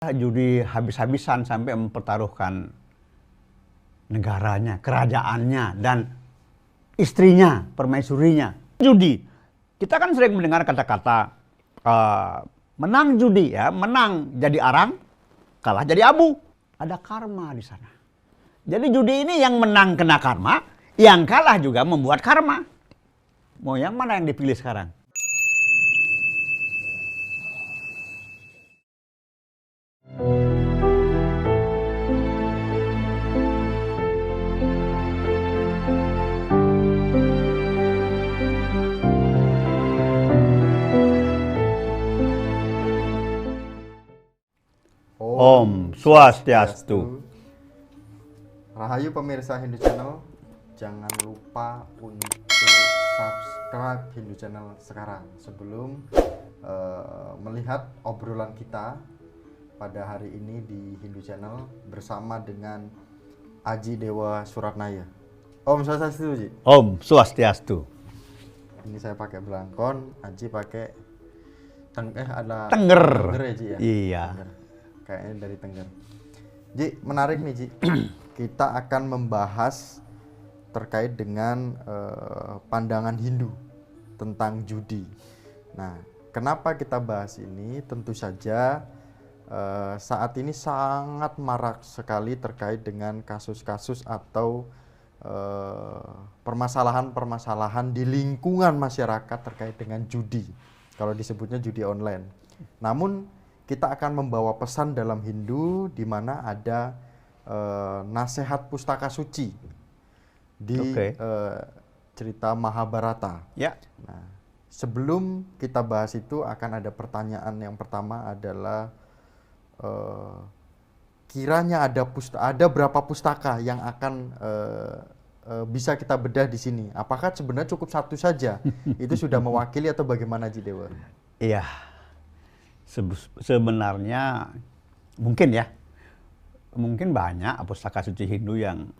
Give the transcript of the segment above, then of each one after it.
Judi habis-habisan sampai mempertaruhkan negaranya, kerajaannya, dan istrinya, permaisurinya. Judi, kita kan sering mendengar kata-kata menang judi, ya, menang jadi arang, kalah jadi abu. Ada karma di sana. Jadi judi ini yang menang kena karma, yang kalah juga membuat karma. Mau yang mana yang dipilih sekarang? Om Swastiastu. Rahayu pemirsa Hindu Channel, jangan lupa untuk subscribe Hindu Channel sekarang sebelum melihat obrolan kita pada hari ini di Hindu Channel bersama dengan Aji Dewa Suratnaya. Om Swastiastu, Ji. Om Swastiastu. Ini saya pakai belangkon, Aji pakai ada Tengger. Tengger ya, Ji, ya? Iya. Tengger. Kayaknya dari Tengger. Ji, menarik nih, Ji. Kita akan membahas terkait dengan pandangan Hindu tentang judi. Nah, kenapa kita bahas ini? Tentu saja saat ini sangat marak sekali terkait dengan kasus-kasus atau permasalahan-permasalahan di lingkungan masyarakat terkait dengan judi. Kalau disebutnya judi online. Namun kita akan membawa pesan dalam Hindu di mana ada nasihat pustaka suci di cerita Mahabharata. Ya. Nah, sebelum kita bahas itu akan ada pertanyaan yang pertama adalah kiranya ada berapa pustaka yang akan bisa kita bedah di sini? Apakah sebenarnya cukup satu saja? Itu sudah mewakili atau bagaimana, Ji Dewa? Iya. Sebenarnya mungkin banyak pustaka suci Hindu yang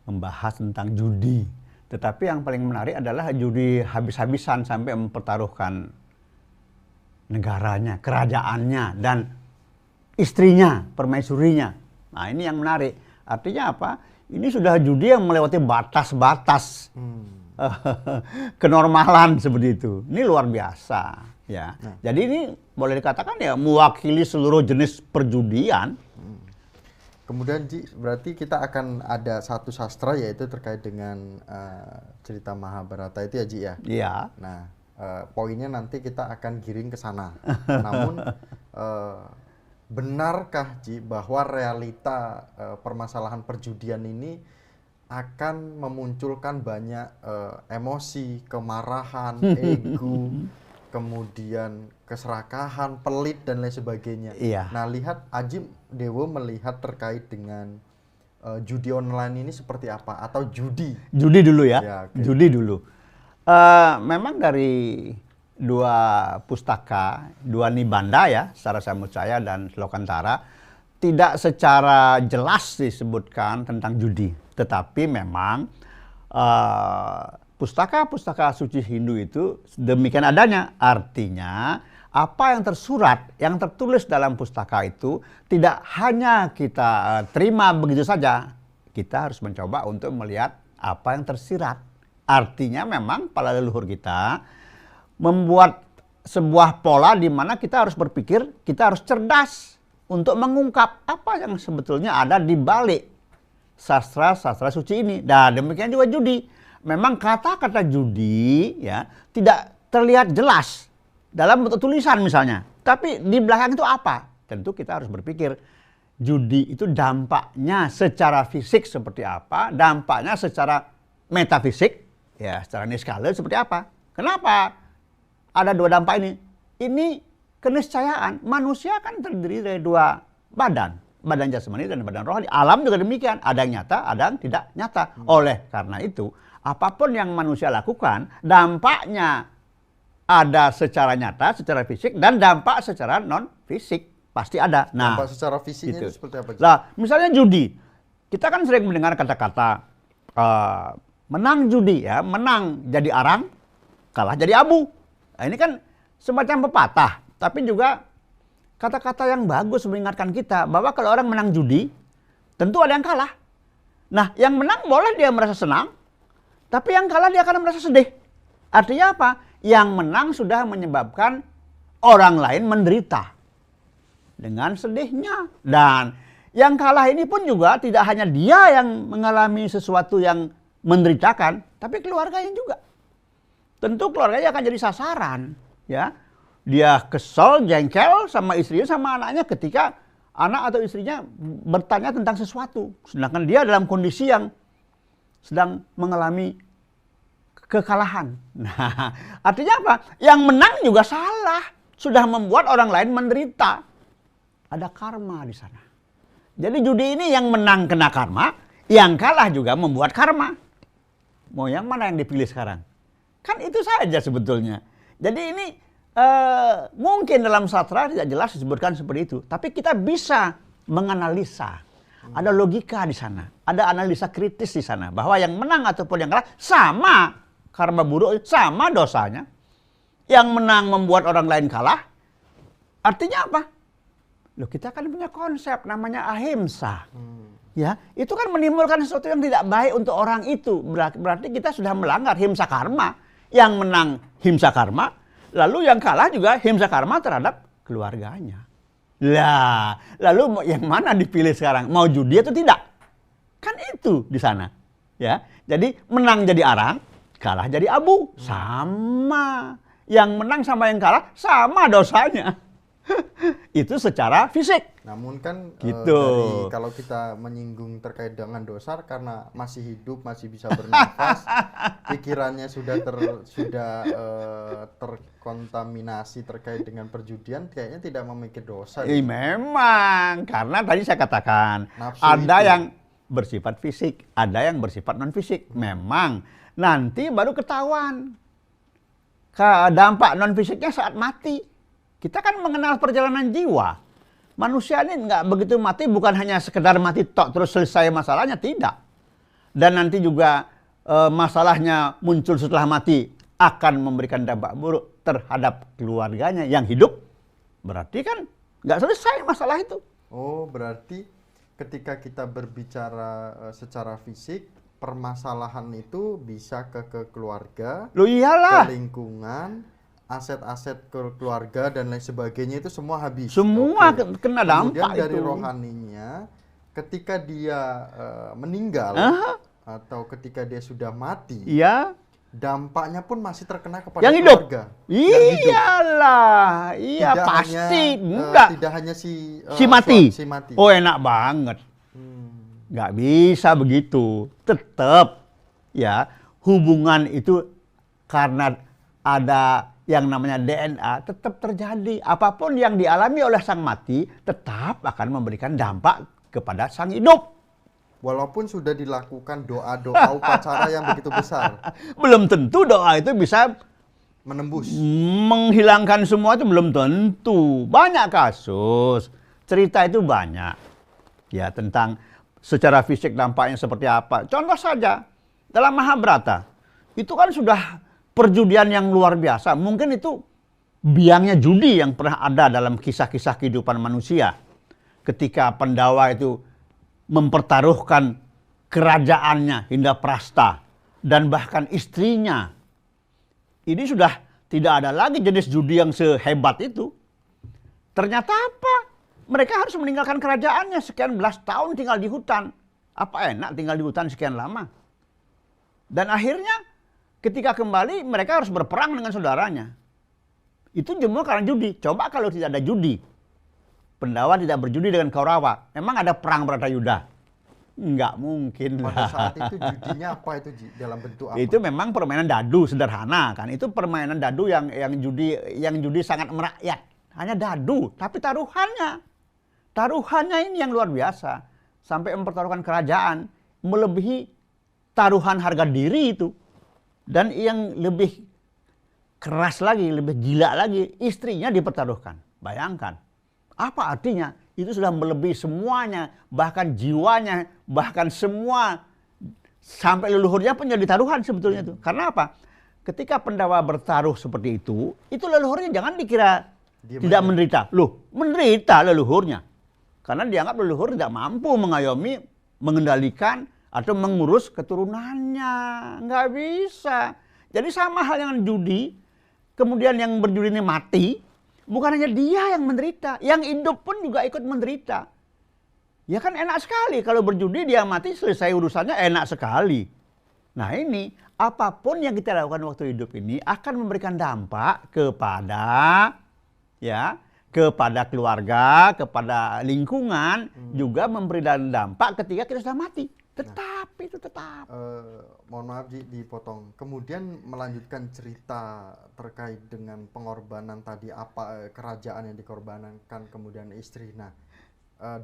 membahas tentang judi. Tetapi yang paling menarik adalah judi habis-habisan sampai mempertaruhkan negaranya, kerajaannya, dan istrinya, permaisurinya. Nah, ini yang menarik. Artinya apa? Ini sudah judi yang melewati batas-batas kenormalan seperti itu. Ini luar biasa. Ya, jadi ini boleh dikatakan ya mewakili seluruh jenis perjudian. Kemudian, Ji, berarti kita akan ada satu sastra yaitu terkait dengan cerita Mahabharata itu ya, Ji, ya? Iya. Nah, poinnya nanti kita akan giring ke sana. Namun benarkah, Ji, bahwa realita permasalahan perjudian ini akan memunculkan banyak emosi, kemarahan, ego, kemudian keserakahan, pelit dan lain sebagainya. Iya. Nah, lihat Aji Dewo melihat terkait dengan judi online ini seperti apa atau judi? Judi dulu ya. Ya, okay. Judi dulu. Memang dari dua pustaka, dua nibanda ya, Sara Samucaya dan Slokantara, tidak secara jelas disebutkan tentang judi. Tetapi memang pustaka-pustaka suci Hindu itu demikian adanya. Artinya apa yang tersurat, yang tertulis dalam pustaka itu tidak hanya kita terima begitu saja. Kita harus mencoba untuk melihat apa yang tersirat. Artinya memang para leluhur kita membuat sebuah pola di mana kita harus berpikir, kita harus cerdas untuk mengungkap apa yang sebetulnya ada di balik sastra-sastra suci ini. Dan demikian juga judi. Memang kata-kata judi ya tidak terlihat jelas dalam bentuk tulisan misalnya. Tapi di belakang itu apa? Tentu kita harus berpikir judi itu dampaknya secara fisik seperti apa, dampaknya secara metafisik ya, secara niskala seperti apa. Kenapa ada dua dampak ini? Ini keniscayaan. Manusia kan terdiri dari dua badan. Badan jasmani dan badan rohani. Alam juga demikian. Ada yang nyata, ada yang tidak nyata. Oleh karena itu, apapun yang manusia lakukan, dampaknya ada secara nyata, secara fisik, dan dampak secara non-fisik. Pasti ada. Nah, dampak secara fisiknya itu itu seperti apa? Nah, misalnya judi. Kita kan sering mendengar kata-kata menang judi, ya, menang jadi arang, kalah jadi abu. Nah, ini kan semacam pepatah. Tapi juga kata-kata yang bagus mengingatkan kita bahwa kalau orang menang judi, tentu ada yang kalah. Nah, yang menang boleh dia merasa senang, tapi yang kalah dia akan merasa sedih. Artinya apa? Yang menang sudah menyebabkan orang lain menderita dengan sedihnya. Dan yang kalah ini pun juga tidak hanya dia yang mengalami sesuatu yang menderitakan, tapi keluarganya juga. Tentu keluarganya akan jadi sasaran, ya. Dia kesel, jengkel sama istrinya, sama anaknya ketika anak atau istrinya bertanya tentang sesuatu. Sedangkan dia dalam kondisi yang sedang mengalami kekalahan. Nah, artinya apa? Yang menang juga salah. Sudah membuat orang lain menderita. Ada karma di sana. Jadi judi ini yang menang kena karma, yang kalah juga membuat karma. Mau yang mana yang dipilih sekarang? Kan itu saja sebetulnya. Jadi ini mungkin dalam sastra tidak jelas disebutkan seperti itu, tapi kita bisa menganalisa. Ada logika di sana, ada analisa kritis di sana bahwa yang menang ataupun yang kalah sama karma buruk, sama dosanya. Yang menang membuat orang lain kalah, artinya apa? Loh, kita kan punya konsep namanya ahimsa. Ya, itu kan menimbulkan sesuatu yang tidak baik untuk orang itu. Berarti kita sudah melanggar himsa karma. Yang menang himsa karma, lalu yang kalah juga himsa karma terhadap keluarganya. Lah, lalu yang mana dipilih sekarang? Mau judi atau tidak? Kan itu di sana. Ya, jadi menang jadi arang, kalah jadi abu. Sama. Yang menang sama yang kalah sama dosanya. Itu secara fisik. Namun kan gitu. Dari kalau kita menyinggung terkait dengan dosa, karena masih hidup, masih bisa bernafas, pikirannya sudah terkontaminasi terkait dengan perjudian, kayaknya tidak memikir dosa. Memang, karena tadi saya katakan Nafsu ada itu yang bersifat fisik, ada yang bersifat non fisik. Memang nanti baru ketahuan dampak non fisiknya saat mati. Kita kan mengenal perjalanan jiwa. Manusia ini nggak begitu mati, bukan hanya sekedar mati tok terus selesai masalahnya, tidak. Dan nanti juga masalahnya muncul setelah mati akan memberikan dampak buruk terhadap keluarganya yang hidup. Berarti kan nggak selesai masalah itu. Oh, berarti ketika kita berbicara secara fisik, permasalahan itu bisa ke keluarga, Loh iyalah. ke lingkungan, aset-aset keluarga dan lain sebagainya, itu semua habis. Semua Oke. kena dampak. Kemudian dari itu. rohaninya, ketika dia meninggal atau ketika dia sudah mati, Iya. dampaknya pun masih terkena kepada Yang hidup. keluarga. Iyalah, iya Tidak pasti. hanya, Enggak. tidak hanya si mati. si mati. Oh, enak banget. Nggak bisa begitu. Tetap ya, hubungan itu karena ada yang namanya DNA tetap terjadi. Apapun yang dialami oleh sang mati tetap akan memberikan dampak kepada sang hidup. Walaupun sudah dilakukan doa-doa upacara yang begitu besar. Belum tentu doa itu bisa Menembus. menghilangkan semua, itu belum tentu. Banyak kasus, cerita itu banyak. Ya, tentang secara fisik dampaknya seperti apa. Contoh saja, dalam Mahabharata, itu kan sudah perjudian yang luar biasa. Mungkin itu biangnya judi yang pernah ada dalam kisah-kisah kehidupan manusia. Ketika Pandawa itu mempertaruhkan kerajaannya Indraprastha dan bahkan istrinya. Ini sudah tidak ada lagi jenis judi yang sehebat itu. Ternyata apa? Mereka harus meninggalkan kerajaannya, sekian belas tahun tinggal di hutan. Apa enak tinggal di hutan sekian lama? Dan akhirnya ketika kembali mereka harus berperang dengan saudaranya. Itu semua karena judi. Coba kalau tidak ada judi, Pandawa tidak berjudi dengan Kaurawa, emang ada perang Bharatayuddha? Nggak mungkin. Pada saat itu judinya apa itu, dalam bentuk apa? Itu memang permainan dadu sederhana kan. Itu permainan dadu yang judi sangat merakyat. Hanya dadu, tapi taruhannya ini yang luar biasa. Sampai mempertaruhkan kerajaan, melebihi taruhan harga diri itu. Dan yang lebih keras lagi, lebih gila lagi, istrinya dipertaruhkan. Bayangkan. Apa artinya? Itu sudah melebihi semuanya, bahkan jiwanya, bahkan semua, sampai leluhurnya pun jadi taruhan sebetulnya itu. Karena apa? Ketika Pandawa bertaruh seperti itu leluhurnya jangan dikira Diam tidak aja. menderita. Loh, menderita leluhurnya. Karena dianggap leluhur tidak mampu mengayomi, mengendalikan, atau mengurus keturunannya. Nggak bisa. Jadi sama hal dengan judi, kemudian yang berjudi ini mati, bukan hanya dia yang menderita, yang hidup pun juga ikut menderita. Ya kan enak sekali kalau berjudi dia mati selesai urusannya, enak sekali. Nah ini, apapun yang kita lakukan waktu hidup ini akan memberikan dampak kepada keluarga, kepada lingkungan, juga memberi dampak ketika kita sudah mati. Tetap itu tetap. Mohon maaf Ji, dipotong. Kemudian melanjutkan cerita terkait dengan pengorbanan tadi, apa kerajaan yang dikorbankan, kemudian istri. Nah,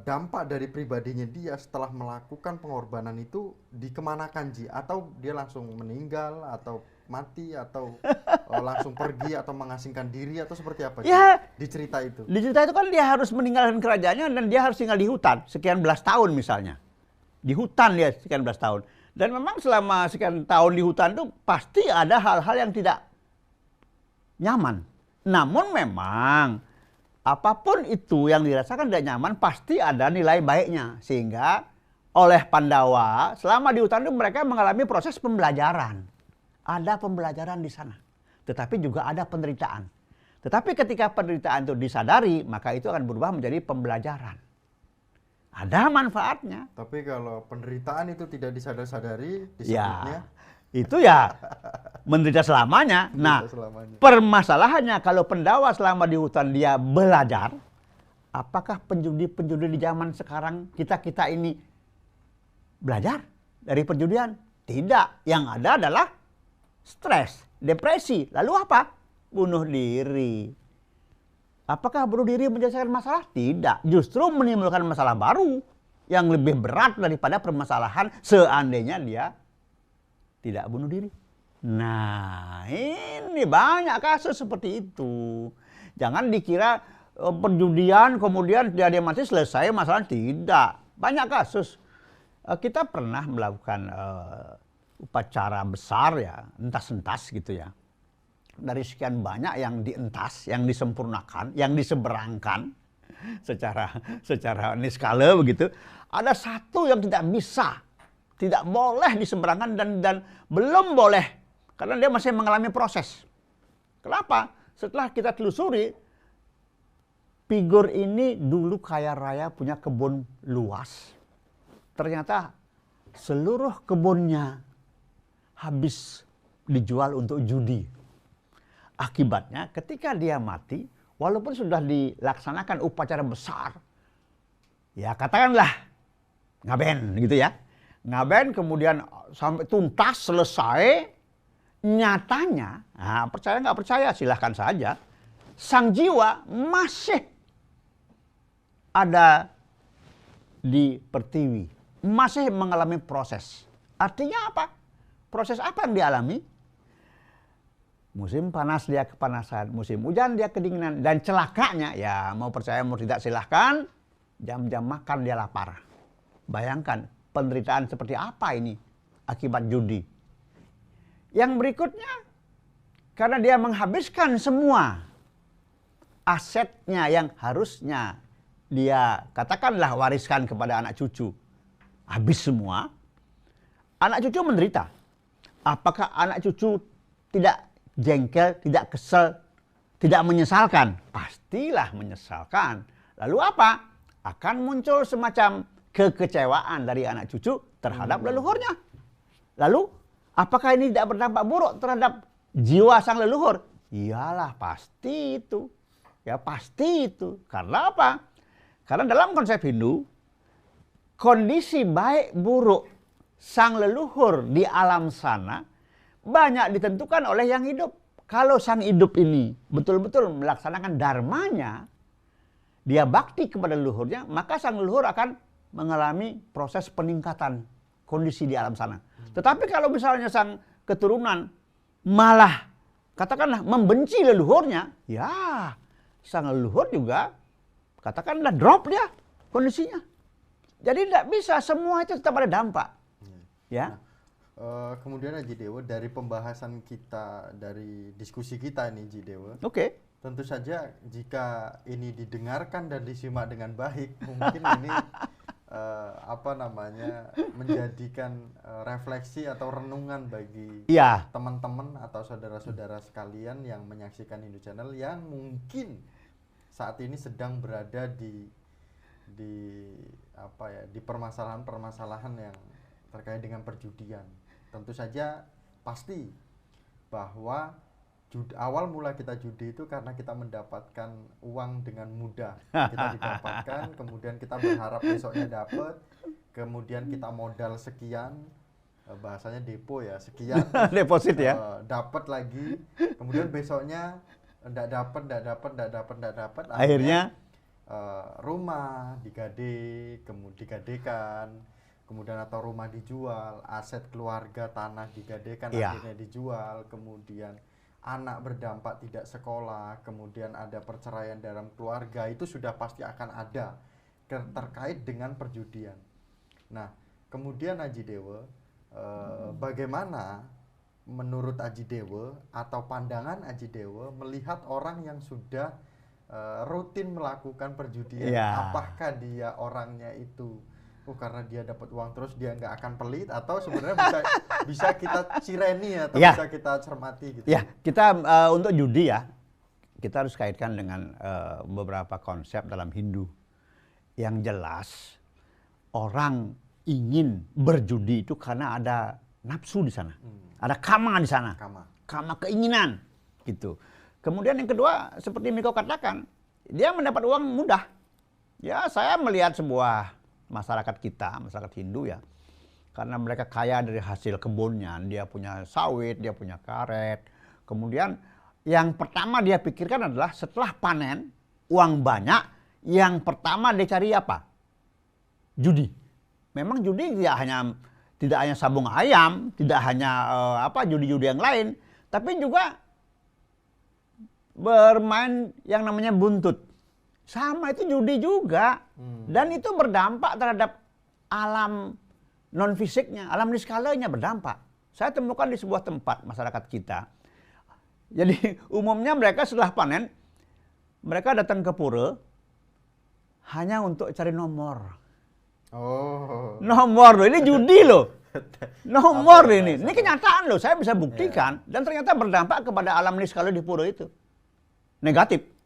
dampak dari pribadinya dia setelah melakukan pengorbanan itu dikemanakan Ji? Atau dia langsung meninggal, atau mati, atau langsung pergi, atau mengasingkan diri, atau seperti apa Ji? Ya, Di cerita itu. di cerita itu kan dia harus meninggalkan kerajaannya dan dia harus tinggal di hutan sekian belas tahun misalnya. Di hutan dia sekian belas tahun. Dan memang selama sekian tahun di hutan itu pasti ada hal-hal yang tidak nyaman. Namun memang apapun itu yang dirasakan tidak nyaman pasti ada nilai baiknya. Sehingga oleh Pandawa selama di hutan itu mereka mengalami proses pembelajaran. Ada pembelajaran di sana. Tetapi juga ada penderitaan. Tetapi ketika penderitaan itu disadari, maka itu akan berubah menjadi pembelajaran. Ada manfaatnya. Tapi kalau penderitaan itu tidak disadar-sadari, Ya, disebutnya itu ya menderita selamanya. Nah, selamanya. permasalahannya kalau Pandawa selama di hutan dia belajar, apakah penjudi-penjudi di zaman sekarang kita ini belajar dari perjudian? Tidak. Yang ada adalah stres, depresi. Lalu apa? Bunuh diri. Apakah bunuh diri menyelesaikan masalah? Tidak. Justru menimbulkan masalah baru yang lebih berat daripada permasalahan seandainya dia tidak bunuh diri. Nah, ini banyak kasus seperti itu. Jangan dikira perjudian kemudian dia mati selesai masalah. Tidak. Banyak kasus. Kita pernah melakukan upacara besar ya, entas-entas gitu ya. Dari sekian banyak yang dientas, yang disempurnakan, yang diseberangkan secara niskala begitu, ada satu yang tidak bisa, tidak boleh diseberangkan dan belum boleh karena dia masih mengalami proses. Kenapa? Setelah kita telusuri, figur ini dulu kaya raya, punya kebun luas. Ternyata seluruh kebunnya habis dijual untuk judi. Akibatnya ketika dia mati, walaupun sudah dilaksanakan upacara besar, ya katakanlah ngaben gitu ya. Ngaben kemudian sampai tuntas selesai, nyatanya, nah, percaya nggak percaya silahkan saja, sang jiwa masih ada di pertiwi, masih mengalami proses. Artinya apa? Proses apa yang dialami? Musim panas dia kepanasan, musim hujan dia kedinginan, dan celakanya ya mau percaya mau tidak silahkan, jam-jam makan dia lapar. Bayangkan penderitaan seperti apa ini akibat judi. Yang berikutnya, karena dia menghabiskan semua asetnya yang harusnya dia katakanlah wariskan kepada anak cucu, habis semua, anak cucu menderita. Apakah anak cucu tidak jengkel, tidak kesel, tidak menyesalkan? Pastilah menyesalkan. Lalu apa? Akan muncul semacam kekecewaan dari anak cucu terhadap leluhurnya. Lalu, apakah ini tidak berdampak buruk terhadap jiwa sang leluhur? Iyalah, pasti itu. Ya, pasti itu. Karena apa? Karena dalam konsep Hindu, kondisi baik buruk sang leluhur di alam sana banyak ditentukan oleh yang hidup. Kalau sang hidup ini betul-betul melaksanakan dharmanya, dia bakti kepada leluhurnya, maka sang leluhur akan mengalami proses peningkatan kondisi di alam sana. Tetapi kalau misalnya sang keturunan malah katakanlah membenci leluhurnya, ya sang leluhur juga katakanlah drop dia kondisinya. Jadi tidak bisa, semua itu tetap ada dampak. Ya. Kemudian Ji Dewa, dari pembahasan kita, dari diskusi kita ini Ji Dewa, Oke. Tentu saja jika ini didengarkan dan disimak dengan baik, mungkin ini menjadikan refleksi atau renungan bagi Iya. teman-teman atau saudara-saudara sekalian yang menyaksikan Hindu Channel yang mungkin saat ini sedang berada di permasalahan-permasalahan yang terkait dengan perjudian. Tentu saja pasti bahwa awal mula kita judi itu karena kita mendapatkan uang dengan mudah. Kita didapatkan, kemudian kita berharap besoknya dapat, kemudian kita modal sekian, bahasanya depo ya, sekian, Deposit ya. dapat lagi, kemudian besoknya enggak dapat, Akhirnya rumah digadekan, kemudian atau rumah dijual, aset keluarga, tanah digadekan, Iya. akhirnya dijual, kemudian anak berdampak tidak sekolah, kemudian ada perceraian dalam keluarga, itu sudah pasti akan ada terkait dengan perjudian. Nah, kemudian Aji Dewa, bagaimana menurut Aji Dewa atau pandangan Aji Dewa melihat orang yang sudah rutin melakukan perjudian? Iya. Apakah dia orangnya itu karena dia dapat uang terus dia nggak akan pelit, atau sebenarnya bisa kita cireni atau Ya. bisa kita cermati gitu? Ya, kita untuk judi ya, kita harus kaitkan dengan beberapa konsep dalam Hindu. Yang jelas, orang ingin berjudi itu karena ada nafsu di sana, ada kama di sana, kama keinginan, gitu. Kemudian yang kedua, seperti Miko katakan, dia mendapat uang mudah. Ya, saya melihat sebuah masyarakat kita, masyarakat Hindu ya, karena mereka kaya dari hasil kebunnya, dia punya sawit, dia punya karet. Kemudian yang pertama dia pikirkan adalah setelah panen uang banyak, yang pertama dia cari apa? Judi. Memang judi tidak hanya sabung ayam, tidak hanya judi-judi yang lain, tapi juga bermain yang namanya buntut. Sama itu judi juga. Dan itu berdampak terhadap alam non fisiknya, alam niskalanya berdampak. Saya temukan di sebuah tempat masyarakat kita. Jadi umumnya mereka setelah panen, mereka datang ke pura hanya untuk cari nomor. Oh. Nomor loh, ini judi loh. Nomor ini kenyataan loh, saya bisa buktikan. Dan ternyata berdampak kepada alam niskala di pura itu. Negatif.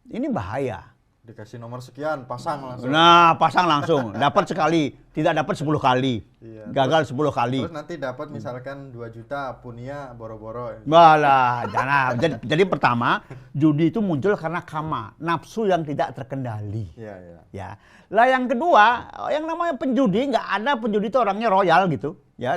Ini bahaya. Dikasih nomor sekian, pasang langsung. Nah, pasang langsung. Dapat sekali, tidak dapat 10 kali. Iya. Gagal 10 kali. Terus nanti dapat misalkan 2 juta, punya boro-boro. Malah, jangan. Jadi pertama, judi itu muncul karena kama, nafsu yang tidak terkendali. Iya, iya. Ya. Lah yang kedua, yang namanya penjudi, nggak ada penjudi itu orangnya royal gitu. Ya.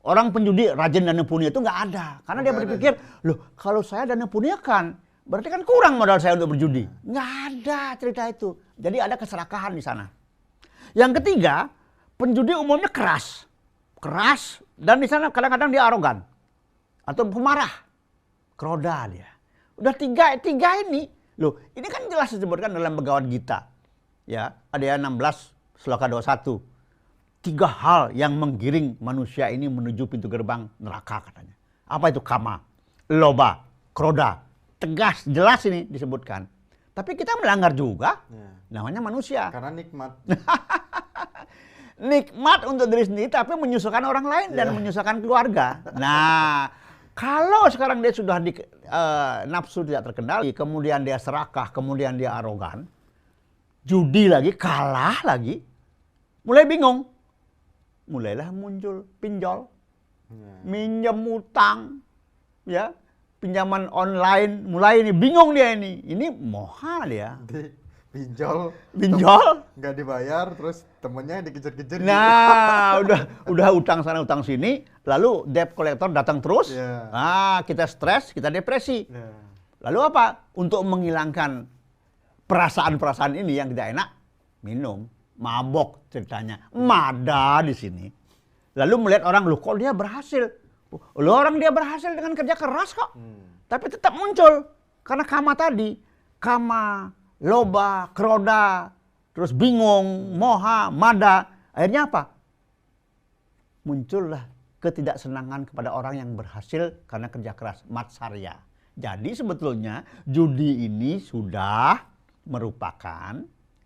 Orang penjudi rajin dana punya itu nggak ada. Karena dia berpikir, loh kalau saya dana punya kan, berarti kan kurang modal saya untuk berjudi. Nggak ada cerita itu. Jadi ada keserakahan di sana. Yang ketiga, penjudi umumnya keras. Keras, dan di sana kadang-kadang dia arogan. Atau pemarah. Kroda dia. Udah tiga ini. Loh, ini kan jelas disebutkan dalam Bhagavad Gita. Ya, Adhyaya 16, Sloka 21. 3 hal yang menggiring manusia ini menuju pintu gerbang neraka katanya. Apa itu? Kama, loba, kroda. Tegas, jelas ini disebutkan. Tapi kita melanggar juga, namanya manusia. Karena nikmat. Nikmat untuk diri sendiri, tapi menyusahkan orang lain dan menyusahkan keluarga. Nah, kalau sekarang dia sudah nafsu tidak terkendali, kemudian dia serakah, kemudian dia arogan, judi lagi, kalah lagi, mulai bingung. Mulailah muncul pinjol, minjem utang, ya. Pinjaman online, mulai ini bingung dia ini moha dia. Pinjol nggak dibayar, terus temennya dikejar-kejar. Nah, udah utang sana utang sini, lalu debt collector datang terus. Kita stres, kita depresi. Lalu apa? Untuk menghilangkan perasaan-perasaan ini yang tidak enak, minum, mabok ceritanya, mada di sini. Lalu melihat orang, loh kok dia berhasil? Loh orang dia berhasil dengan kerja keras kok. Tapi tetap muncul karena kama tadi, kama, loba, kroda, terus bingung, moha, mada. Akhirnya apa? Muncullah ketidaksenangan kepada orang yang berhasil karena kerja keras, matsarya. Jadi sebetulnya judi ini sudah merupakan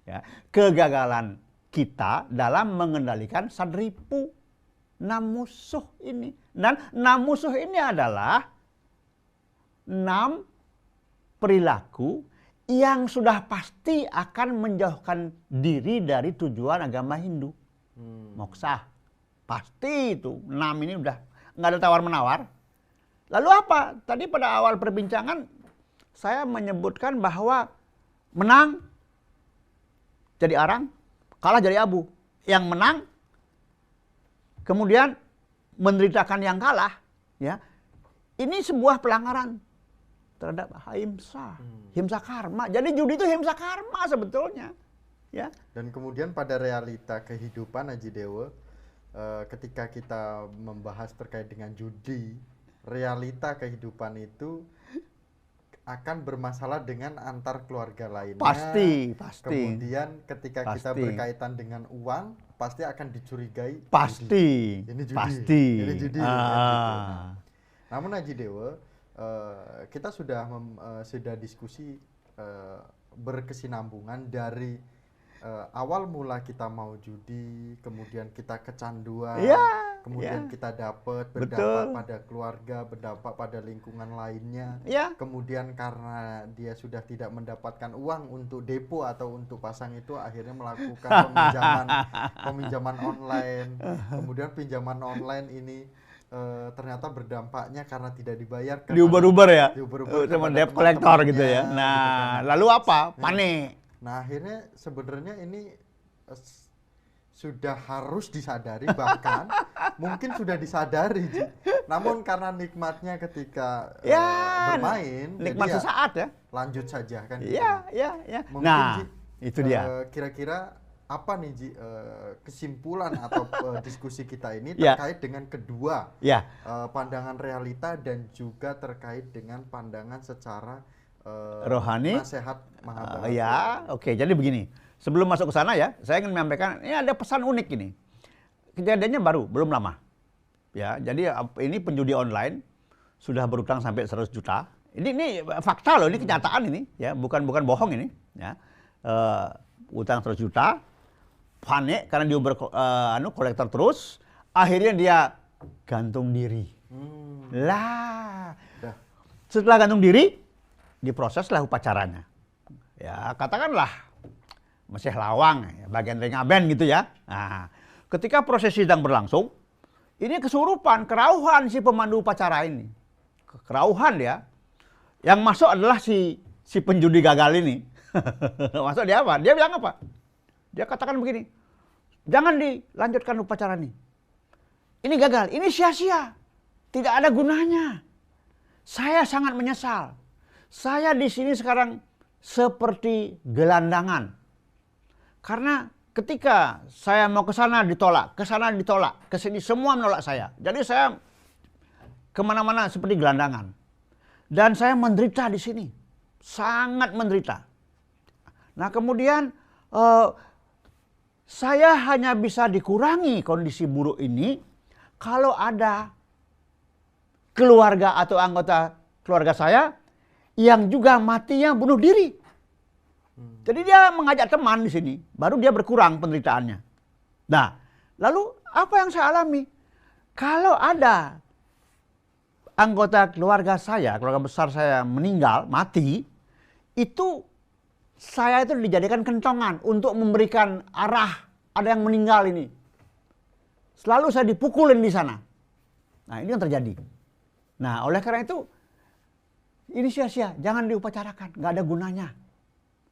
ya, kegagalan kita dalam mengendalikan sadripu, 6 musuh ini. Dan 6 musuh ini adalah 6 perilaku yang sudah pasti akan menjauhkan diri dari tujuan agama Hindu. Moksa. Pasti itu. 6 ini udah nggak ada tawar-menawar. Lalu apa? Tadi pada awal perbincangan saya menyebutkan bahwa menang jadi arang, kalah jadi abu. Yang menang kemudian menderitakan yang kalah, ya. Ini sebuah pelanggaran terhadap himsa, himsa karma. Jadi judi itu himsa karma sebetulnya, ya. Dan kemudian pada realita kehidupan Haji Dewa, ketika kita membahas terkait dengan judi, realita kehidupan itu akan bermasalah dengan antar keluarga lainnya. Pasti. Kemudian ketika kita berkaitan dengan uang, pasti akan dicurigai. Pasti. Ini judi. Pasti. Ini judi. Gitu. Namun Haji Dewa, kita sudah diskusi berkesinambungan dari awal mula kita mau judi, kemudian kita kecanduan, kemudian kita berdampak pada keluarga, berdampak pada lingkungan lainnya, kemudian karena dia sudah tidak mendapatkan uang untuk depo atau untuk pasang itu, akhirnya melakukan peminjaman online, kemudian pinjaman online ini ternyata berdampaknya karena tidak dibayar, diuber-uber ya, sama debt collector gitu ya. Nah, gitu kan. Lalu apa? Panik. Nah, akhirnya sebenarnya ini sudah harus disadari, bahkan mungkin sudah disadari, namun karena nikmatnya ketika bermain, nikmat sesaat ya, lanjut saja kan. Iya. Mungkin, nah, itu dia. Kira-kira apa nih Ji, kesimpulan atau diskusi kita ini terkait dengan kedua pandangan realita dan juga terkait dengan pandangan secara rohani, nasihat Mahabharata. Oke. Jadi begini, sebelum masuk ke sana ya, saya ingin menyampaikan ini ada pesan unik ini. Kejadiannya belum lama. Ya, jadi ini penjudi online sudah berutang sampai 100 juta. Ini fakta loh, ini kenyataan ini, ya, bukan bohong ini, ya. Utang 100 juta. Panik karena diuber kolektor terus, akhirnya dia gantung diri. Setelah gantung diri, diproseslah upacaranya. Ya, katakanlah Mesih Lawang, bagian dari ngaben gitu ya. Nah, ketika proses sidang berlangsung, ini kesurupan, kerauhan si pemandu upacara ini. Kerauhan dia. Yang masuk adalah si penjudi gagal ini. Masuk dia apa? Dia bilang apa? Dia katakan begini, jangan dilanjutkan upacara ini. Ini gagal, ini sia-sia. Tidak ada gunanya. Saya sangat menyesal. Saya di sini sekarang seperti gelandangan. Karena ketika saya mau ke sana ditolak, ke sini semua menolak saya. Jadi saya kemana-mana seperti gelandangan. Dan saya menderita di sini. Sangat menderita. Nah kemudian saya hanya bisa dikurangi kondisi buruk ini kalau ada keluarga atau anggota keluarga saya yang juga matinya bunuh diri. Jadi dia mengajak teman di sini, baru dia berkurang penderitaannya. Nah, lalu apa yang saya alami? Kalau ada anggota keluarga saya, keluarga besar saya meninggal, mati, itu saya itu dijadikan kentongan untuk memberikan arah ada yang meninggal ini. Selalu saya dipukulin di sana. Nah, ini yang terjadi. Nah, oleh karena itu ini sia-sia, jangan diupacarakan, nggak ada gunanya.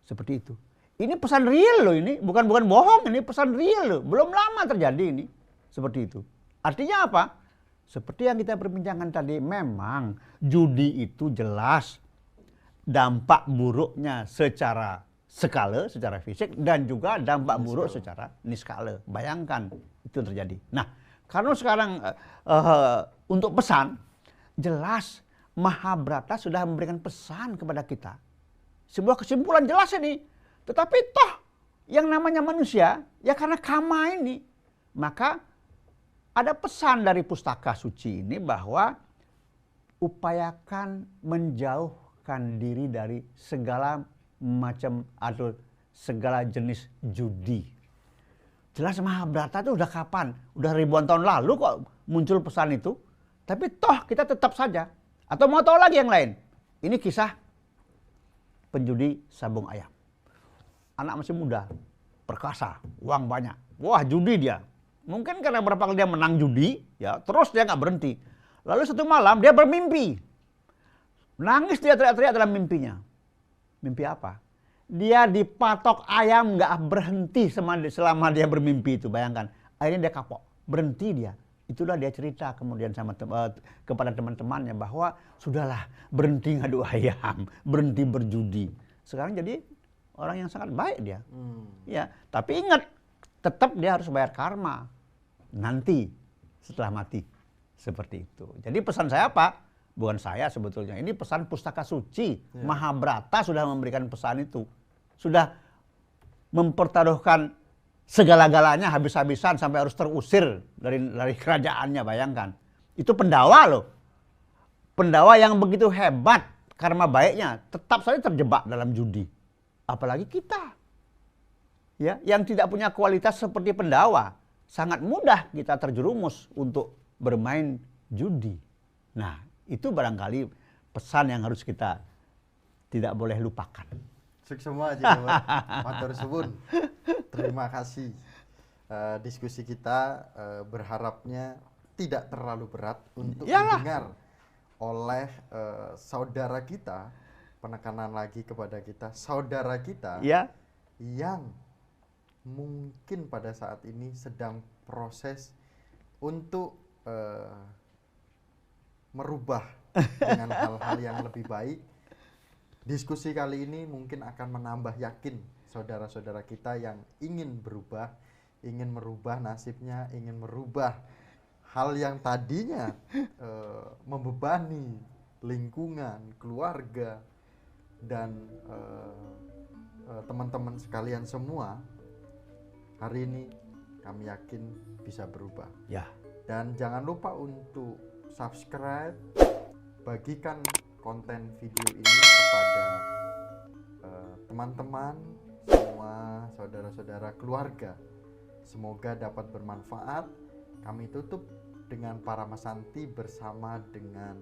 Seperti itu. Ini pesan real loh ini, bukan bohong, ini pesan real loh. Belum lama terjadi ini. Seperti itu. Artinya apa? Seperti yang kita perbincangkan tadi, memang judi itu jelas dampak buruknya secara skala, secara fisik, dan juga dampak buruk secara niskala. Bayangkan itu terjadi. Nah, karena sekarang untuk pesan, jelas Mahabharata sudah memberikan pesan kepada kita. Sebuah kesimpulan jelas ini. Tetapi toh yang namanya manusia, ya karena kama ini, maka ada pesan dari pustaka suci ini bahwa upayakan menjauhkan diri dari segala macam atau segala jenis judi. Jelas Mahabharata itu udah kapan? Udah ribuan tahun lalu kok muncul pesan itu. Tapi toh kita tetap saja. Atau mau tahu lagi yang lain? Ini kisah penjudi sabung ayam. Anak masih muda, perkasa, uang banyak. Wah, judi dia. Mungkin karena berapa kali dia menang judi, ya terus dia nggak berhenti. Lalu satu malam dia bermimpi. Nangis dia teriak-teriak dalam mimpinya. Mimpi apa? Dia dipatok ayam nggak berhenti selama dia bermimpi itu, bayangkan. Akhirnya dia kapok, berhenti dia. Itulah dia cerita kemudian kepada teman-temannya bahwa sudahlah, berhenti ngadu ayam, berhenti berjudi. Sekarang jadi orang yang sangat baik dia. Ya, tapi ingat, tetap dia harus bayar karma nanti setelah mati. Seperti itu. Jadi pesan saya apa? Bukan saya sebetulnya. Ini pesan pustaka suci. Mahabharata sudah memberikan pesan itu. Sudah mempertaruhkan segala-galanya habis-habisan sampai harus terusir dari kerajaannya, bayangkan. Itu Pendawa loh. Pendawa yang begitu hebat karma baiknya tetap saja terjebak dalam judi. Apalagi kita. Ya, yang tidak punya kualitas seperti Pendawa, sangat mudah kita terjerumus untuk bermain judi. Nah, itu barangkali pesan yang harus kita tidak boleh lupakan. Sukses semua aja, matur suwun. Terima kasih. Diskusi kita berharapnya tidak terlalu berat untuk didengar oleh saudara kita. Penekanan lagi kepada kita, saudara kita yang mungkin pada saat ini sedang proses untuk merubah dengan hal-hal yang lebih baik. Diskusi kali ini mungkin akan menambah yakin saudara-saudara kita yang ingin berubah, ingin merubah nasibnya, ingin merubah hal yang tadinya membebani lingkungan, keluarga, dan teman-teman sekalian semua. Hari ini kami yakin bisa berubah. Ya. Dan jangan lupa untuk subscribe, bagikan konten video ini kepada teman-teman, semua saudara-saudara keluarga. Semoga dapat bermanfaat. Kami tutup dengan Paramasanti bersama dengan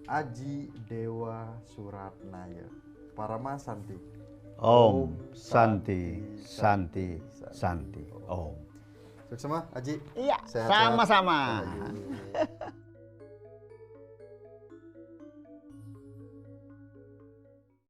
Aji Dewa Suratnaya. Paramasanti. Om Santi, Santi, Santi. Om. Sukses semua, Aji. Iya, Sehat-sehat. sama-sama. Ayo.